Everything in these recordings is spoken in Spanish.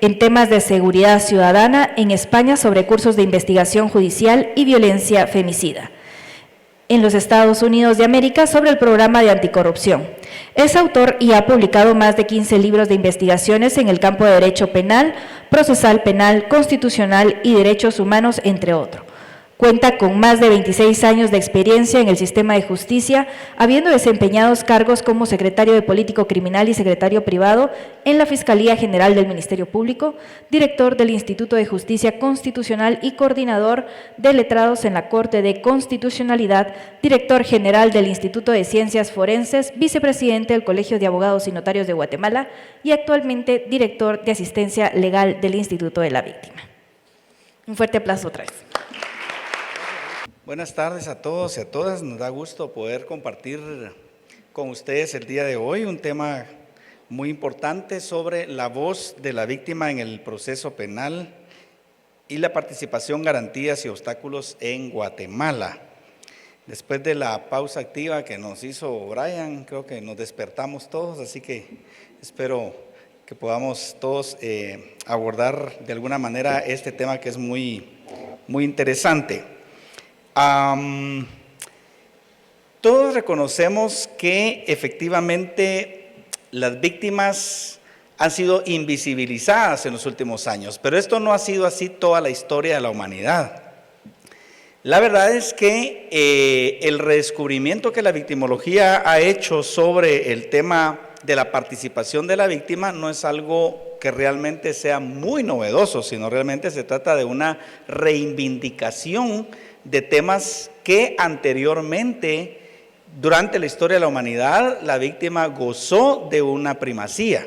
en temas de seguridad ciudadana en España sobre cursos de investigación judicial y violencia femicida en los Estados Unidos de América sobre el programa de anticorrupción. Es autor y ha publicado más de 15 libros de investigaciones en el campo de derecho penal, procesal penal, constitucional y derechos humanos, entre otros. Cuenta con más de 26 años de experiencia en el sistema de justicia, habiendo desempeñado cargos como secretario de Político Criminal y secretario privado en la Fiscalía General del Ministerio Público, director del Instituto de Justicia Constitucional y coordinador de letrados en la Corte de Constitucionalidad, director general del Instituto de Ciencias Forenses, vicepresidente del Colegio de Abogados y Notarios de Guatemala y actualmente director de Asistencia Legal del Instituto de la Víctima. Un fuerte aplauso otra vez. Buenas tardes a todos y a todas. Nos da gusto poder compartir con ustedes el día de hoy un tema muy importante sobre la voz de la víctima en el proceso penal y la participación, garantías y obstáculos en Guatemala. Después de la pausa activa que nos hizo Brian, creo que nos despertamos todos, así que espero que podamos todos abordar de alguna manera este tema que es muy interesante. Todos reconocemos que efectivamente las víctimas han sido invisibilizadas en los últimos años, pero esto no ha sido así toda la historia de la humanidad. La verdad es que el redescubrimiento que la victimología ha hecho sobre el tema de la participación de la víctima no es algo que realmente sea muy novedoso, sino realmente se trata de una reivindicación de temas que anteriormente, durante la historia de la humanidad, la víctima gozó de una primacía.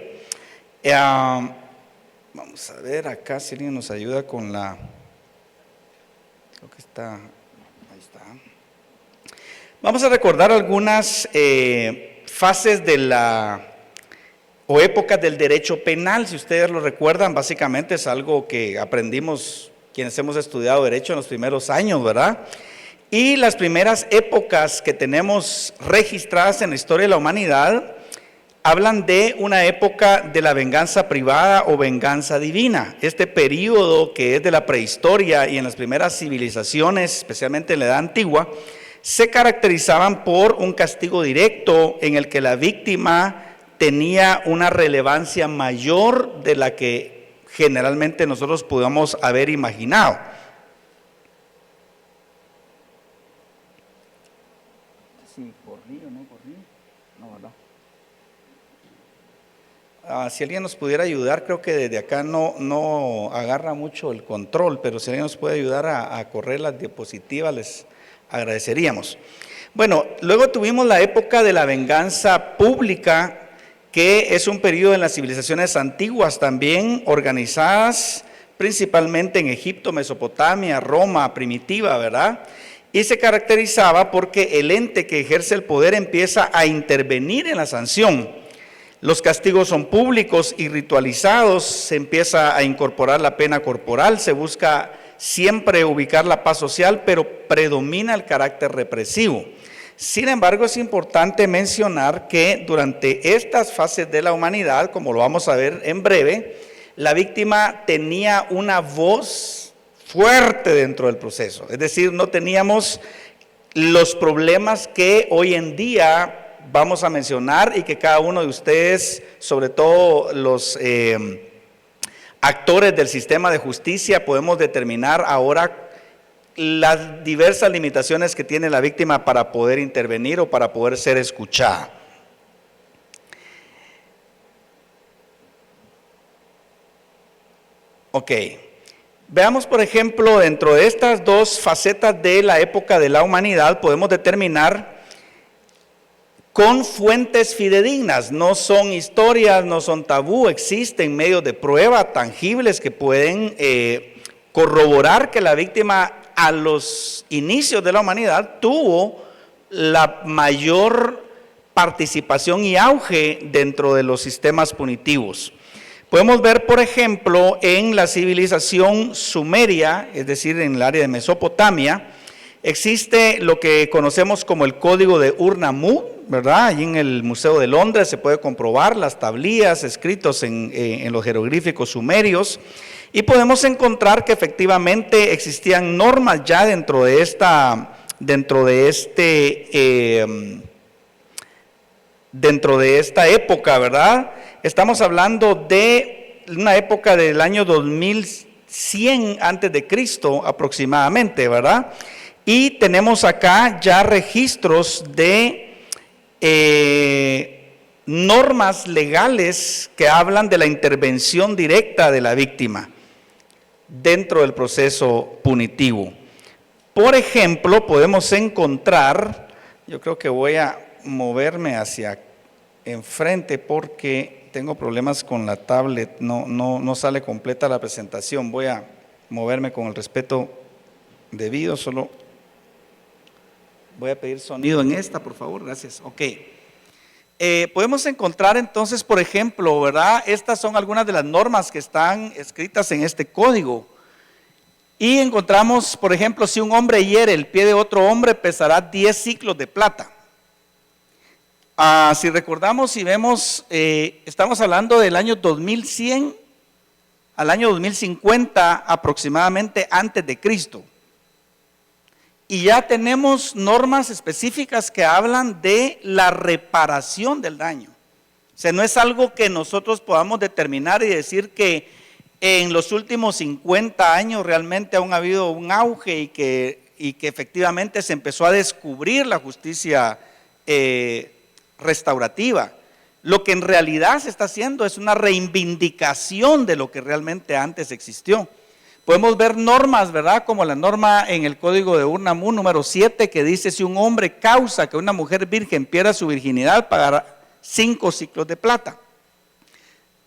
Vamos a ver acá si alguien nos ayuda con la... Creo que está... Ahí está. Vamos a recordar algunas fases de o épocas del derecho penal. Si ustedes lo recuerdan, básicamente es algo que aprendimos quienes hemos estudiado derecho en los primeros años, ¿verdad? Y las primeras épocas que tenemos registradas en la historia de la humanidad hablan de una época de la venganza privada o venganza divina. Este periodo que es de la prehistoria y en las primeras civilizaciones, especialmente en la Edad Antigua, se caracterizaban por un castigo directo en el que la víctima tenía una relevancia mayor de la que generalmente nosotros podamos haber imaginado. Sí, corrí o no corrí. No, ¿verdad? Si alguien nos pudiera ayudar, creo que desde acá no agarra mucho el control, pero si alguien nos puede ayudar a correr las diapositivas, les agradeceríamos. Bueno, luego tuvimos la época de la venganza pública, que es un periodo en las civilizaciones antiguas también organizadas principalmente en Egipto, Mesopotamia, Roma primitiva, ¿verdad? Y se caracterizaba porque el ente que ejerce el poder empieza a intervenir en la sanción. Los castigos son públicos y ritualizados, se empieza a incorporar la pena corporal, se busca siempre ubicar la paz social, pero predomina el carácter represivo. Sin embargo, es importante mencionar que durante estas fases de la humanidad, como lo vamos a ver en breve, la víctima tenía una voz fuerte dentro del proceso. Es decir, no teníamos los problemas que hoy en día vamos a mencionar y que cada uno de ustedes, sobre todo los actores del sistema de justicia, podemos determinar ahora las diversas limitaciones que tiene la víctima para poder intervenir o para poder ser escuchada. Ok, veamos por ejemplo, dentro de estas dos facetas de la época de la humanidad, podemos determinar con fuentes fidedignas, no son historias, no son tabú, existen medios de prueba tangibles que pueden corroborar que la víctima a los inicios de la humanidad tuvo la mayor participación y auge dentro de los sistemas punitivos. Podemos ver, por ejemplo, en la civilización sumeria, es decir, en el área de Mesopotamia, existe lo que conocemos como el código de Ur-Nammu, ¿verdad? Allí en el Museo de Londres se puede comprobar las tablillas escritos en los jeroglíficos sumerios, y podemos encontrar que efectivamente existían normas ya dentro de esta época, ¿verdad? Estamos hablando de una época del año 2100 antes de Cristo aproximadamente, ¿verdad? Y tenemos acá ya registros de normas legales que hablan de la intervención directa de la víctima dentro del proceso punitivo. Por ejemplo, podemos encontrar, yo creo que voy a moverme hacia enfrente porque tengo problemas con la tablet, no sale completa la presentación. Voy a moverme con el respeto debido, solo voy a pedir sonido en esta, por favor, gracias. Ok. Podemos encontrar entonces, por ejemplo, ¿verdad? Estas son algunas de las normas que están escritas en este código. Y encontramos, por ejemplo, si un hombre hiere el pie de otro hombre, pesará 10 ciclos de plata. Si recordamos y vemos, estamos hablando del año 2100 al año 2050 aproximadamente antes de Cristo. Y ya tenemos normas específicas que hablan de la reparación del daño. O sea, no es algo que nosotros podamos determinar y decir que en los últimos 50 años realmente aún ha habido un auge y que efectivamente se empezó a descubrir la justicia restaurativa. Lo que en realidad se está haciendo es una reivindicación de lo que realmente antes existió. Podemos ver normas, ¿verdad? Como la norma en el Código de Urnamú número 7 que dice: si un hombre causa que una mujer virgen pierda su virginidad, pagará 5 ciclos de plata.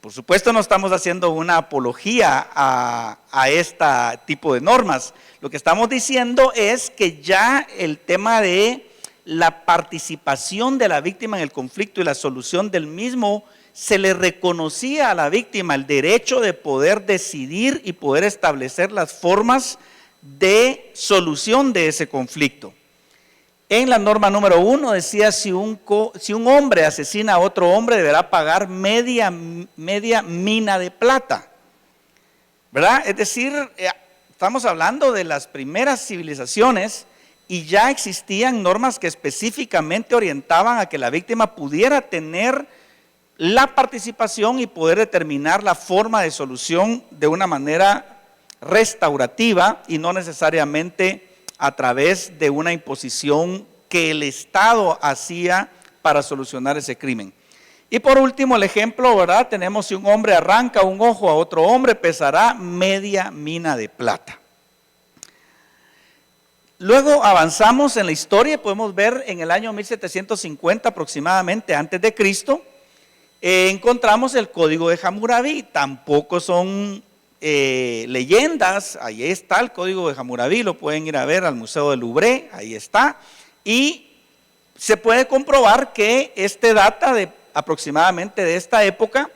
Por supuesto no estamos haciendo una apología a este tipo de normas. Lo que estamos diciendo es que ya el tema de la participación de la víctima en el conflicto y la solución del mismo, se le reconocía a la víctima el derecho de poder decidir y poder establecer las formas de solución de ese conflicto. En la norma número 1 decía: si un hombre asesina a otro hombre, deberá pagar media mina de plata, ¿verdad? Es decir, estamos hablando de las primeras civilizaciones y ya existían normas que específicamente orientaban a que la víctima pudiera tener la participación y poder determinar la forma de solución de una manera restaurativa y no necesariamente a través de una imposición que el Estado hacía para solucionar ese crimen. Y por último el ejemplo, ¿verdad? Tenemos: si un hombre arranca un ojo a otro hombre, pesará media mina de plata. Luego avanzamos en la historia y podemos ver en el año 1750 aproximadamente antes de Cristo, encontramos el Código de Hammurabi. Tampoco son leyendas, ahí está el Código de Hammurabi, lo pueden ir a ver al Museo del Louvre, ahí está, y se puede comprobar que data de aproximadamente de esta época,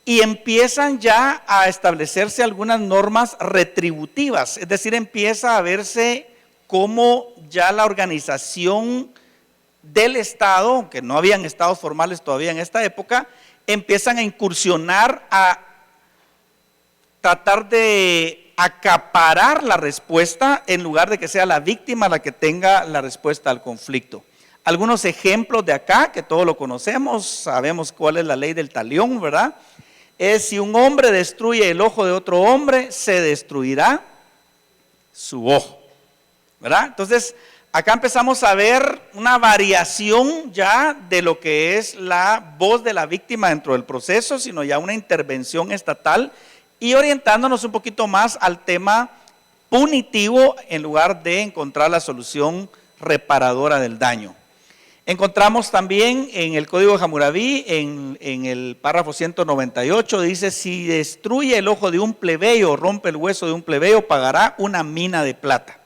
y empiezan ya a establecerse algunas normas retributivas, es decir, empieza a verse cómo ya la organización del Estado, aunque no habían estados formales todavía en esta época, empiezan a incursionar a tratar de acaparar la respuesta en lugar de que sea la víctima la que tenga la respuesta al conflicto. Algunos ejemplos de acá, que todos lo conocemos, sabemos cuál es la ley del talión, ¿verdad? Es: si un hombre destruye el ojo de otro hombre, se destruirá su ojo, ¿verdad? Entonces, acá empezamos a ver una variación ya de lo que es la voz de la víctima dentro del proceso, sino ya una intervención estatal y orientándonos un poquito más al tema punitivo en lugar de encontrar la solución reparadora del daño. Encontramos también en el Código de Hammurabi, en el párrafo 198, dice: si destruye el ojo de un plebeyo o rompe el hueso de un plebeyo, pagará una mina de plata.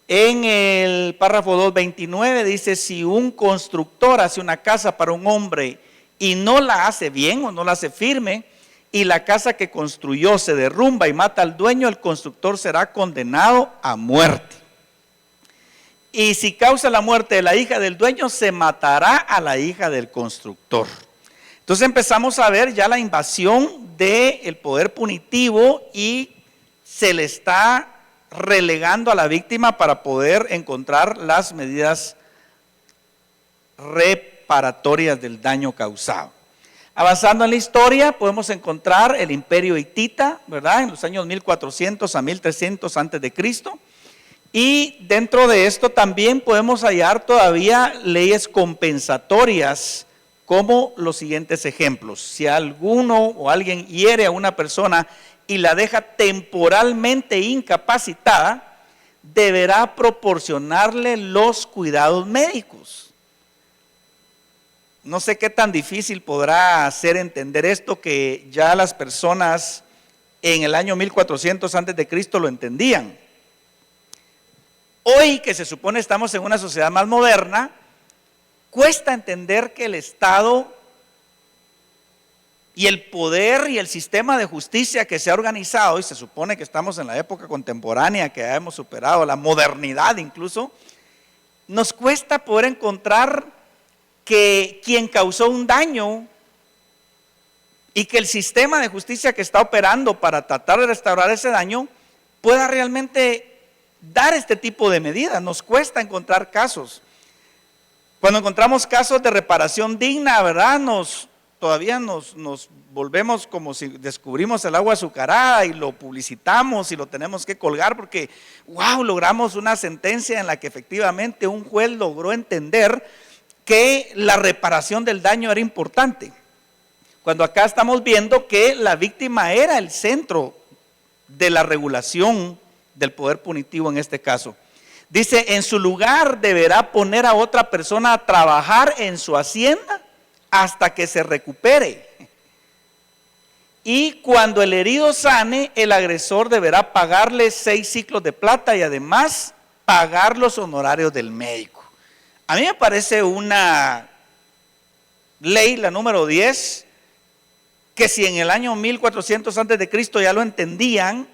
En el párrafo 229 dice: si un constructor hace una casa para un hombre y no la hace bien o no la hace firme, y la casa que construyó se derrumba y mata al dueño, el constructor será condenado a muerte. y si causa la muerte de la hija del dueño, se matará a la hija del constructor. Entonces empezamos a ver ya la invasión del poder punitivo y se le está relegando a la víctima para poder encontrar las medidas reparatorias del daño causado. Avanzando en la historia, podemos encontrar el imperio hitita, ¿verdad? En los años 1400 a 1300 antes de Cristo. Y dentro de esto también podemos hallar todavía leyes compensatorias, como los siguientes ejemplos. Si alguno o alguien hiere a una persona y la deja temporalmente incapacitada, deberá proporcionarle los cuidados médicos. No sé qué tan difícil podrá hacer entender esto, que ya las personas en el año 1400 antes de Cristo lo entendían. Hoy, que se supone estamos en una sociedad más moderna, cuesta entender que el Estado y el poder y el sistema de justicia que se ha organizado, y se supone que estamos en la época contemporánea, que ya hemos superado la modernidad incluso, nos cuesta poder encontrar que quien causó un daño y que el sistema de justicia que está operando para tratar de restaurar ese daño pueda realmente dar este tipo de medidas. Nos cuesta encontrar casos. Cuando encontramos casos de reparación digna, ¿verdad? Todavía nos volvemos como si descubrimos el agua azucarada y lo publicitamos y lo tenemos que colgar porque, wow, logramos una sentencia en la que efectivamente un juez logró entender que la reparación del daño era importante. Cuando acá estamos viendo que la víctima era el centro de la regulación del poder punitivo en este caso. Dice, en su lugar deberá poner a otra persona a trabajar en su hacienda hasta que se recupere. Y cuando el herido sane, el agresor deberá pagarle 6 ciclos de plata y además pagar los honorarios del médico. A mí me parece una ley, la número 10, que si en el año 1400 antes de Cristo ya lo entendían,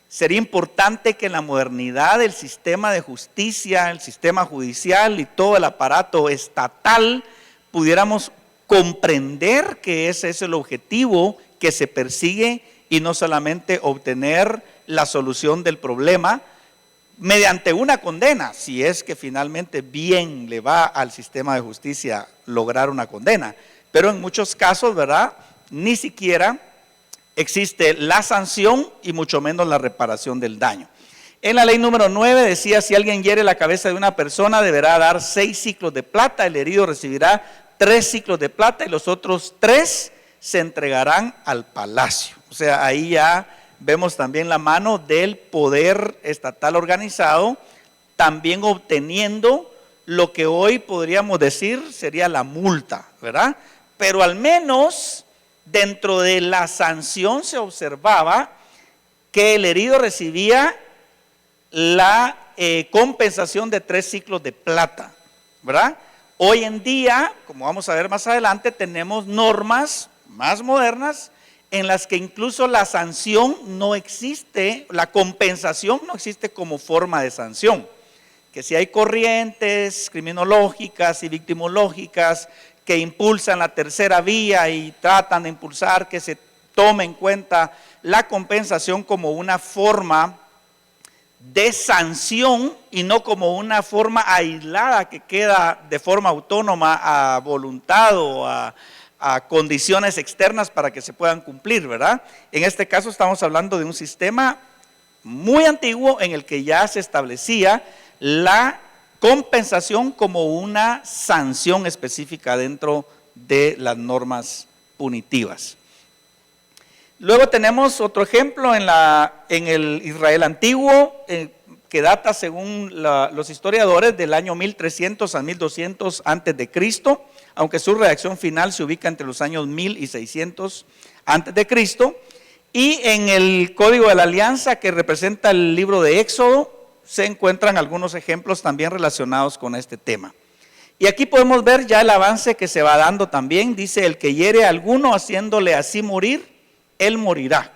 sería importante que en la modernidad el sistema de justicia, el sistema judicial y todo el aparato estatal pudiéramos comprender que ese es el objetivo que se persigue y no solamente obtener la solución del problema mediante una condena, si es que finalmente bien le va al sistema de justicia lograr una condena. Pero en muchos casos, ¿verdad? Ni siquiera existe la sanción y mucho menos la reparación del daño. En la ley número 9 decía, si alguien hiere la cabeza de una persona, deberá dar 6 ciclos de plata, el herido recibirá 3 ciclos de plata y los otros 3 se entregarán al palacio. O sea, ahí ya vemos también la mano del poder estatal organizado, también obteniendo lo que hoy podríamos decir sería la multa, ¿verdad? Pero al menos dentro de la sanción se observaba que el herido recibía la compensación de 3 ciclos de plata, ¿verdad? Hoy en día, como vamos a ver más adelante, tenemos normas más modernas en las que incluso la sanción no existe, la compensación no existe como forma de sanción. Que si hay corrientes criminológicas y victimológicas que impulsan la tercera vía y tratan de impulsar que se tome en cuenta la compensación como una forma de sanción y no como una forma aislada que queda de forma autónoma a voluntad o a condiciones externas para que se puedan cumplir, ¿verdad? En este caso estamos hablando de un sistema muy antiguo en el que ya se establecía la compensación como una sanción específica dentro de las normas punitivas. Luego tenemos otro ejemplo en el Israel antiguo, que data según los historiadores del año 1300 a 1200 antes de Cristo, aunque su redacción final se ubica entre los años 1000 y 600 antes de Cristo. Y en el Código de la Alianza, que representa el libro de Éxodo, se encuentran algunos ejemplos también relacionados con este tema. Y aquí podemos ver ya el avance que se va dando también. Dice, el que hiere a alguno haciéndole así morir, él morirá.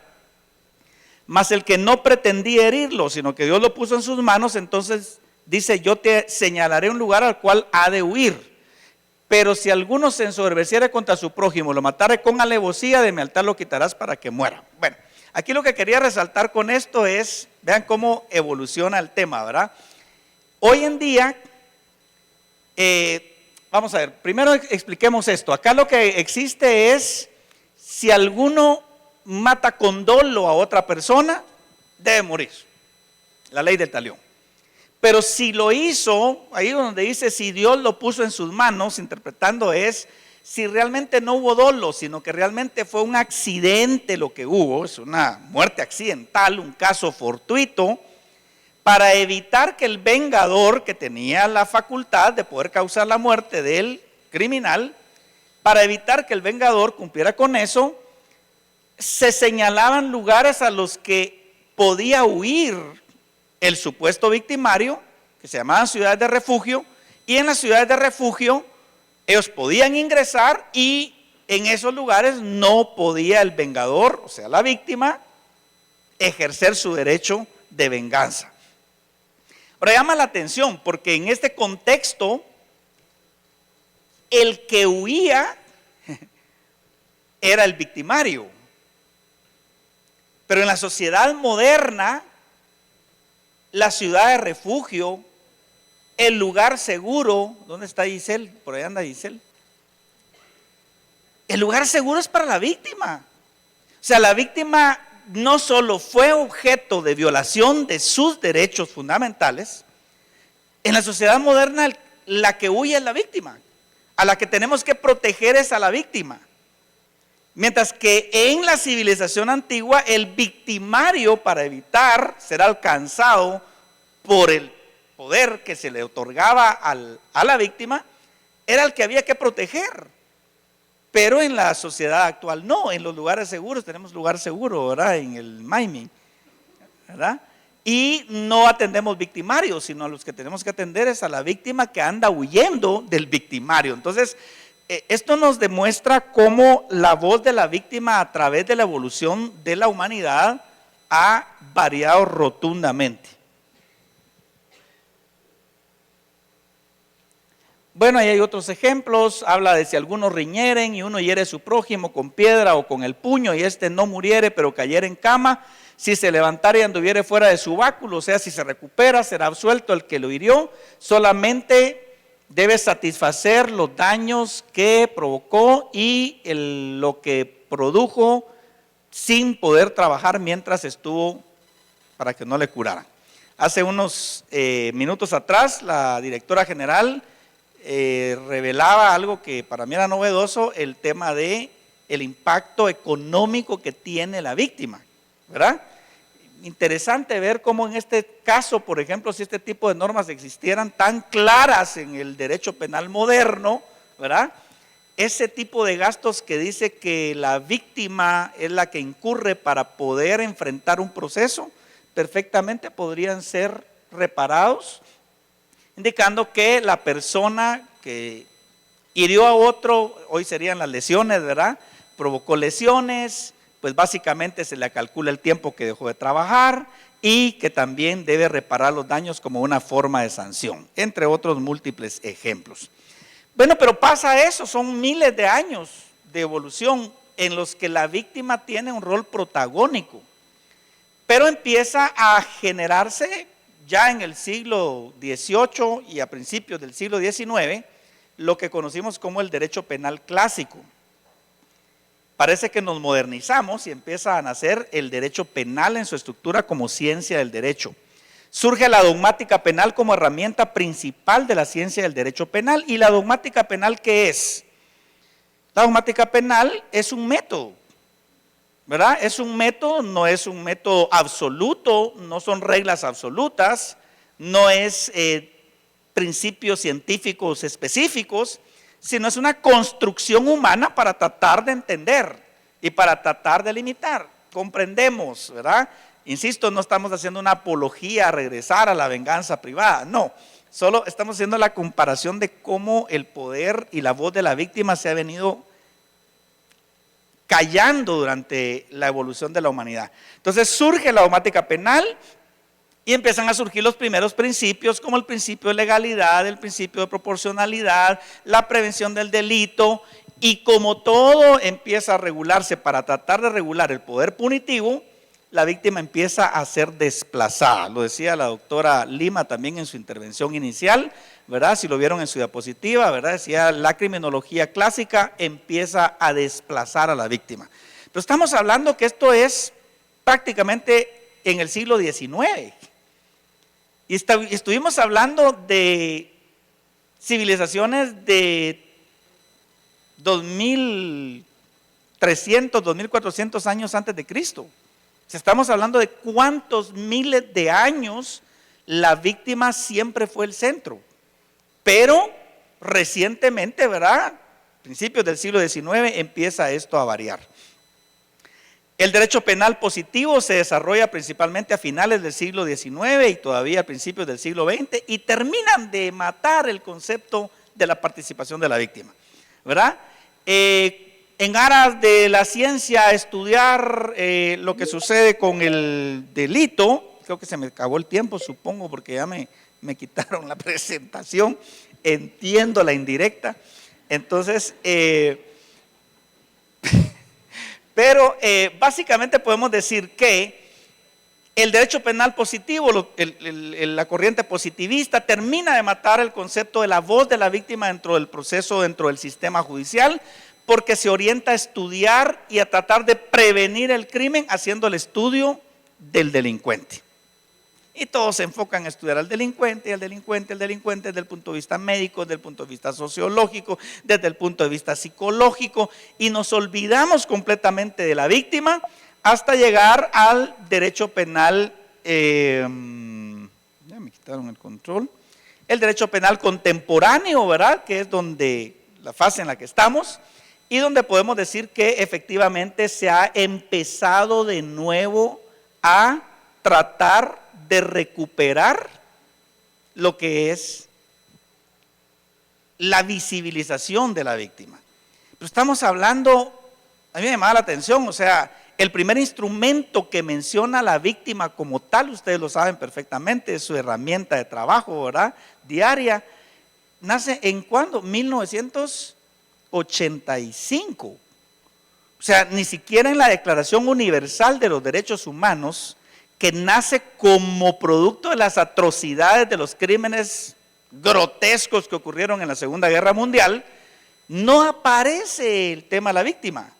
Mas el que no pretendía herirlo, sino que Dios lo puso en sus manos, entonces dice: yo te señalaré un lugar al cual ha de huir. Pero si alguno se ensoberbeciere contra su prójimo, lo matare con alevosía, de mi altar lo quitarás para que muera. Bueno, aquí lo que quería resaltar con esto es, vean cómo evoluciona el tema, ¿verdad? Hoy en día, vamos a ver, primero expliquemos esto. Acá lo que existe es, si alguno mata con dolo a otra persona, debe morir. La ley del talión. Pero si lo hizo, ahí donde dice si Dios lo puso en sus manos, interpretando es si realmente no hubo dolo, sino que realmente fue un accidente lo que hubo, es una muerte accidental, un caso fortuito, para evitar que el vengador, que tenía la facultad de poder causar la muerte del criminal, para evitar que el vengador cumpliera con eso, se señalaban lugares a los que podía huir el supuesto victimario, que se llamaban ciudades de refugio, y en las ciudades de refugio ellos podían ingresar y en esos lugares no podía el vengador, o sea la víctima, ejercer su derecho de venganza. Ahora llama la atención porque en este contexto el que huía era el victimario, pero en la sociedad moderna, la ciudad de refugio, el lugar seguro, ¿dónde está Giselle? Por ahí anda Giselle. El lugar seguro es para la víctima. O sea, la víctima no solo fue objeto de violación de sus derechos fundamentales, en la sociedad moderna la que huye es la víctima, a la que tenemos que proteger es a la víctima. Mientras que en la civilización antigua el victimario, para evitar ser alcanzado por el poder que se le otorgaba a la víctima, era el que había que proteger. Pero en la sociedad actual no, en los lugares seguros, tenemos lugar seguro, ¿verdad? En el Maiming, ¿verdad? Y no atendemos victimarios, sino a los que tenemos que atender es a la víctima que anda huyendo del victimario. Entonces, esto nos demuestra cómo la voz de la víctima a través de la evolución de la humanidad ha variado rotundamente. Bueno, ahí hay otros ejemplos, habla de si algunos riñeren y uno hiere a su prójimo con piedra o con el puño y éste no muriere pero cayere en cama, si se levantare y anduviere fuera de su báculo, o sea, si se recupera, será absuelto el que lo hirió, solamente debe satisfacer los daños que provocó y lo que produjo sin poder trabajar mientras estuvo para que no le curaran. Hace unos minutos atrás la directora general revelaba algo que para mí era novedoso, el tema de el impacto económico que tiene la víctima, ¿verdad? Interesante ver cómo en este caso, por ejemplo, si este tipo de normas existieran tan claras en el derecho penal moderno, ¿verdad? Ese tipo de gastos que dice que la víctima es la que incurre para poder enfrentar un proceso, perfectamente podrían ser reparados, indicando que la persona que hirió a otro, hoy serían las lesiones, ¿verdad? Provocó lesiones, pues básicamente se le calcula el tiempo que dejó de trabajar y que también debe reparar los daños como una forma de sanción, entre otros múltiples ejemplos. Bueno, pero pasa eso, son miles de años de evolución en los que la víctima tiene un rol protagónico, pero empieza a generarse ya en el siglo XVIII y a principios del siglo XIX, lo que conocimos como el derecho penal clásico. Parece que nos modernizamos y empieza a nacer el derecho penal en su estructura como ciencia del derecho. Surge la dogmática penal como herramienta principal de la ciencia del derecho penal. ¿Y la dogmática penal qué es? La dogmática penal es un método, ¿verdad? Es un método, no es un método absoluto, no son reglas absolutas, no es principios científicos específicos, sino es una construcción humana para tratar de entender y para tratar de limitar. Comprendemos, ¿verdad? Insisto, no estamos haciendo una apología a regresar a la venganza privada, no. Solo estamos haciendo la comparación de cómo el poder y la voz de la víctima se ha venido callando durante la evolución de la humanidad. Entonces surge la dogmática penal Y empiezan a surgir los primeros principios, como el principio de legalidad, el principio de proporcionalidad, la prevención del delito, y como todo empieza a regularse para tratar de regular el poder punitivo, la víctima empieza a ser desplazada. Lo decía la doctora Lima también en su intervención inicial, ¿verdad? Si lo vieron en su diapositiva, ¿verdad? Decía, la criminología clásica empieza a desplazar a la víctima. Pero estamos hablando que esto es prácticamente en el siglo XIX. Y estuvimos hablando de civilizaciones de 2300, 2400 años antes de Cristo. Estamos hablando de cuántos miles de años la víctima siempre fue el centro. Pero recientemente, ¿verdad? Principios del siglo XIX empieza esto a variar. El derecho penal positivo se desarrolla principalmente a finales del siglo XIX y todavía a principios del siglo XX, y terminan de matar el concepto de la participación de la víctima, ¿verdad? En aras de la ciencia, estudiar lo que sucede con el delito. Creo que se me acabó el tiempo, supongo, porque ya me quitaron la presentación. Entiendo la indirecta. Entonces, pero básicamente podemos decir que el derecho penal positivo, la corriente positivista, termina de matar el concepto de la voz de la víctima dentro del proceso, dentro del sistema judicial, porque se orienta a estudiar y a tratar de prevenir el crimen haciendo el estudio del delincuente. Y todos se enfocan a estudiar al delincuente, desde el punto de vista médico, desde el punto de vista sociológico, desde el punto de vista psicológico, y nos olvidamos completamente de la víctima hasta llegar al derecho penal, ya me quitaron el control, el derecho penal contemporáneo, ¿verdad? Que es donde la fase en la que estamos, y donde podemos decir que efectivamente se ha empezado de nuevo a tratar de recuperar lo que es la visibilización de la víctima. Pero estamos hablando, a mí me llama la atención, o sea, el primer instrumento que menciona a la víctima como tal, ustedes lo saben perfectamente, es su herramienta de trabajo, ¿verdad? Diaria. ¿Nace en cuándo? 1985. O sea, ni siquiera en la Declaración Universal de los Derechos Humanos, que nace como producto de las atrocidades de los crímenes grotescos que ocurrieron en la Segunda Guerra Mundial, no aparece el tema de la víctima.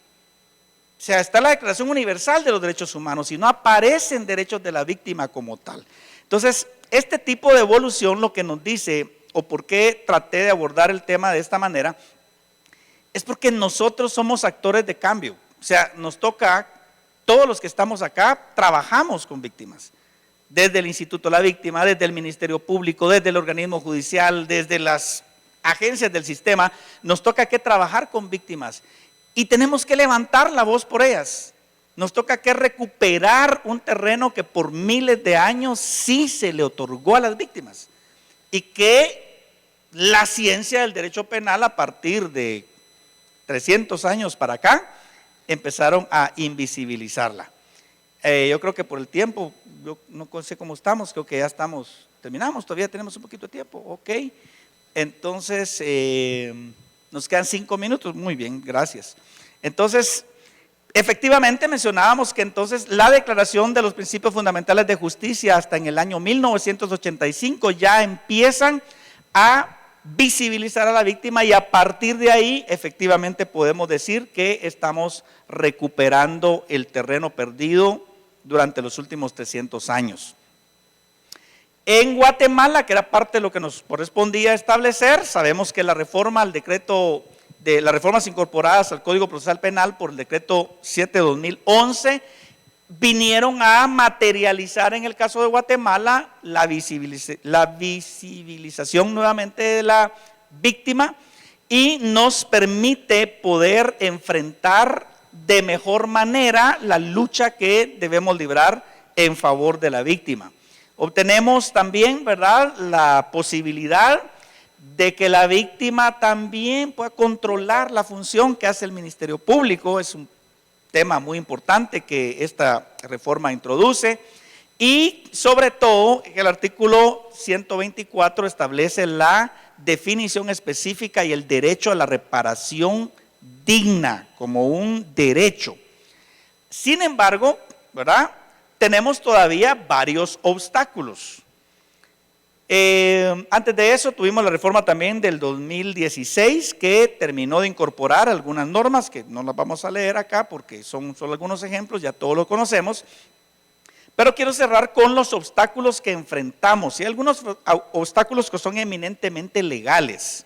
O sea, está la Declaración Universal de los Derechos Humanos y no aparecen derechos de la víctima como tal. Entonces, este tipo de evolución lo que nos dice, o por qué traté de abordar el tema de esta manera, es porque nosotros somos actores de cambio. O sea, nos toca, todos los que estamos acá, trabajamos con víctimas. Desde el Instituto de la Víctima, desde el Ministerio Público, desde el organismo judicial, desde las agencias del sistema, nos toca que trabajar con víctimas. Y tenemos que levantar la voz por ellas. Nos toca que recuperar un terreno que por miles de años sí se le otorgó a las víctimas. Y que la ciencia del derecho penal a partir de 300 años para acá empezaron a invisibilizarla. Yo creo que por el tiempo, yo no sé cómo estamos, creo que ya terminamos, todavía tenemos un poquito de tiempo, ok. Entonces, nos quedan 5 minutos, muy bien, gracias. Entonces, efectivamente mencionábamos que entonces la Declaración de los Principios Fundamentales de Justicia hasta en el año 1985 ya empiezan a visibilizar a la víctima, y a partir de ahí efectivamente podemos decir que estamos recuperando el terreno perdido durante los últimos 300 años. En Guatemala, que era parte de lo que nos correspondía establecer, sabemos que la reforma al decreto de las reformas incorporadas al Código Procesal Penal por el decreto 7/2011 vinieron a materializar en el caso de Guatemala la visibilización nuevamente de la víctima, y nos permite poder enfrentar de mejor manera la lucha que debemos librar en favor de la víctima. Obtenemos también, ¿verdad?, la posibilidad de que la víctima también pueda controlar la función que hace el Ministerio Público. Es un tema muy importante que esta reforma introduce, Y sobre todo, el artículo 124 establece la definición específica y el derecho a la reparación digna como un derecho. Sin embargo, ¿verdad?, tenemos todavía varios obstáculos. Antes de eso tuvimos la reforma también del 2016 que terminó de incorporar algunas normas que no las vamos a leer acá porque son solo algunos ejemplos, ya todos lo conocemos. Pero quiero cerrar con los obstáculos que enfrentamos. Y hay algunos obstáculos que son eminentemente legales.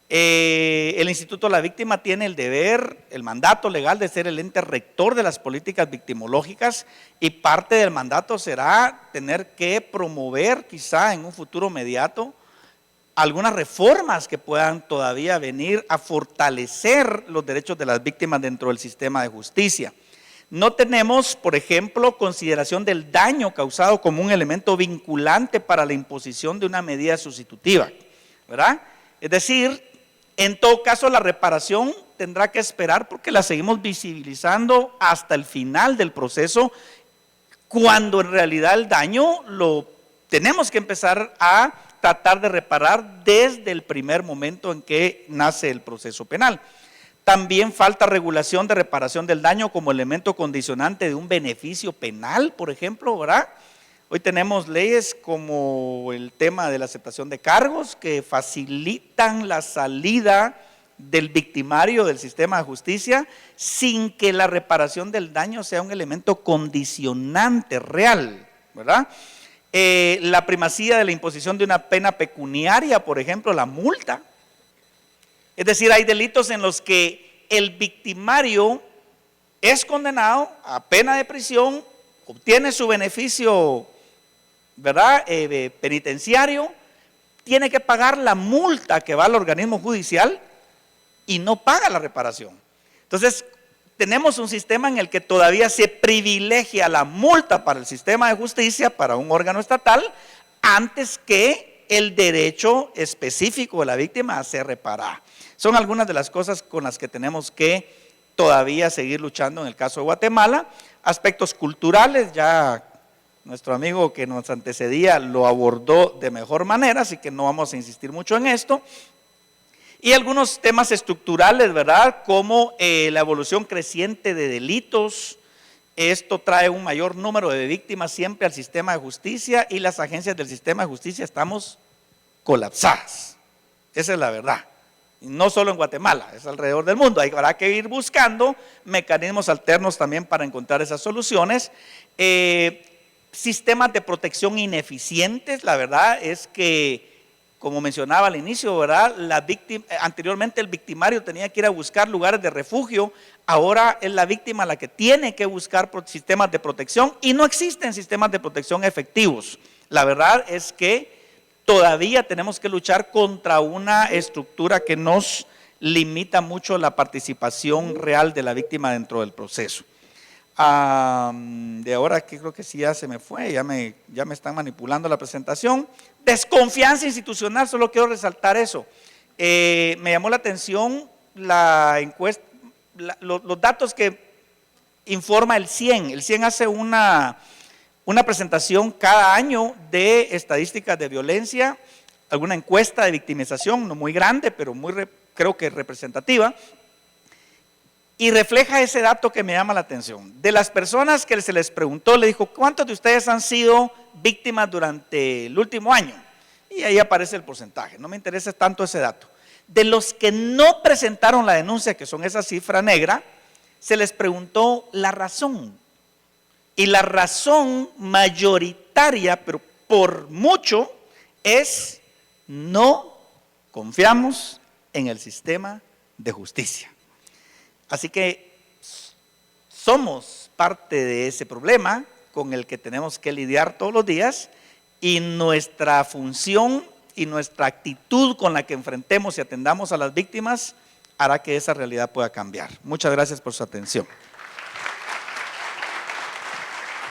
El Instituto de la Víctima tiene el deber, el mandato legal de ser el ente rector de las políticas victimológicas, y parte del mandato será tener que promover quizá en un futuro inmediato algunas reformas que puedan todavía venir a fortalecer los derechos de las víctimas dentro del sistema de justicia. No tenemos, por ejemplo, consideración del daño causado como un elemento vinculante para la imposición de una medida sustitutiva, ¿verdad? Es decir, en todo caso la reparación tendrá que esperar porque la seguimos visibilizando hasta el final del proceso, cuando en realidad el daño lo tenemos que empezar a tratar de reparar desde el primer momento en que nace el proceso penal. También falta regulación de reparación del daño como elemento condicionante de un beneficio penal, por ejemplo, ¿verdad? Hoy tenemos leyes como el tema de la aceptación de cargos que facilitan la salida del victimario del sistema de justicia sin que la reparación del daño sea un elemento condicionante real, ¿verdad? La primacía de la imposición de una pena pecuniaria, por ejemplo, la multa. Es decir, hay delitos en los que el victimario es condenado a pena de prisión, obtiene su beneficio, ¿verdad?, penitenciario, tiene que pagar la multa que va al organismo judicial y no paga la reparación. Entonces, tenemos un sistema en el que todavía se privilegia la multa para el sistema de justicia, para un órgano estatal, antes que el derecho específico de la víctima a ser reparada. Son algunas de las cosas con las que tenemos que todavía seguir luchando en el caso de Guatemala. Aspectos culturales, ya nuestro amigo que nos antecedía lo abordó de mejor manera, así que no vamos a insistir mucho en esto. Y algunos temas estructurales, ¿verdad?, como la evolución creciente de delitos. Esto trae un mayor número de víctimas siempre al sistema de justicia, y las agencias del sistema de justicia estamos colapsadas. Esa es la verdad. Y no solo en Guatemala, es alrededor del mundo. Habrá que ir buscando mecanismos alternos también para encontrar esas soluciones. Sistemas de protección ineficientes. La verdad es que, como mencionaba al inicio, ¿verdad?, anteriormente el victimario tenía que ir a buscar lugares de refugio. Ahora es la víctima la que tiene que buscar sistemas de protección, y no existen sistemas de protección efectivos. La verdad es que todavía tenemos que luchar contra una estructura que nos limita mucho la participación real de la víctima dentro del proceso. De ahora que creo que sí ya se me fue, ya me están manipulando la presentación. Desconfianza institucional, solo quiero resaltar eso. Me llamó la atención la encuesta, los datos que informa el CIEN. El CIEN hace una presentación cada año de estadísticas de violencia, alguna encuesta de victimización, no muy grande, pero creo que representativa, y refleja ese dato que me llama la atención. De las personas que se les preguntó, le dijo, ¿cuántos de ustedes han sido víctimas durante el último año? Y ahí aparece el porcentaje, no me interesa tanto ese dato. De los que no presentaron la denuncia, que son esa cifra negra, se les preguntó la razón. Y la razón mayoritaria, pero por mucho, es no confiamos en el sistema de justicia. Así que somos parte de ese problema con el que tenemos que lidiar todos los días, y nuestra función y nuestra actitud con la que enfrentemos y atendamos a las víctimas hará que esa realidad pueda cambiar. Muchas gracias por su atención.